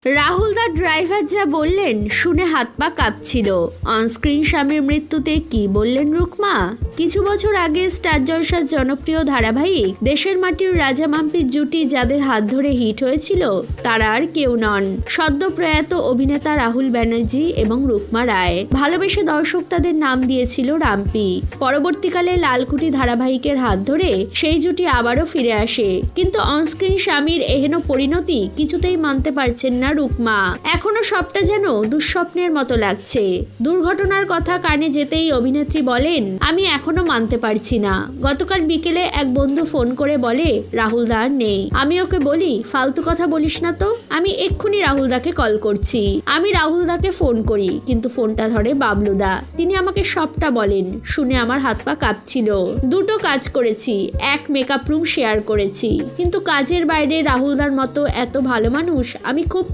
রাহুল দা driver যা বললেন শুনে হাত পা কাঁপছিল। অনস্ক্রিন স্বামীর মৃত্যুতে কি বললেন রুকমা? কিছু বছর আগে স্টার জলসার জনপ্রিয় ধারাবাহিক দেশের মাটির রাজা মাম্পির জুটি যাদের হাত ধরে হিট হয়েছিল তারা আর কেউ নন, সদ্য প্রয়াত অভিনেতা রাহুল ব্যানার্জি এবং রুকমা রায়। ভালোবেসে দর্শক তাদের নাম দিয়েছিল রাম্পি। পরবর্তীকালে লালকুটি ধারাবাহিকের হাত ধরে সেই জুটি আবারও ফিরে আসে, কিন্তু অনস্ক্রিন স্বামীর এহেন পরিণতি কিছুতেই মানতে পারছেন না রুকমা। এখনো সবটা যেন দুঃস্বপ্নের মতো লাগছে। দুর্ঘটনার কথা কানে যেতেই অভিনেত্রী বলেন, আমি এখনো মানতে পারছি না। গতকাল বিকেলে এক বন্ধু ফোন করে বলে রাহুল দা নেই। আমি ওকে বলি, ফালতু কথা বলিস না তো, আমি এক্ষুনি রাহুল দাকে কল করছি। আমি রাহুল দাকে ফোন করি, কিন্তু ফোনটা ধরে বাবলু দা। তিনি আমাকে সবটা বলেন। শুনে আমার হাত পা কাঁপছিল। দুটো কাজ করেছি, এক মেকআপ রুম শেয়ার করেছি, কিন্তু কাজের বাইরে রাহুল দার মতো এত ভালো মানুষ আমি খুব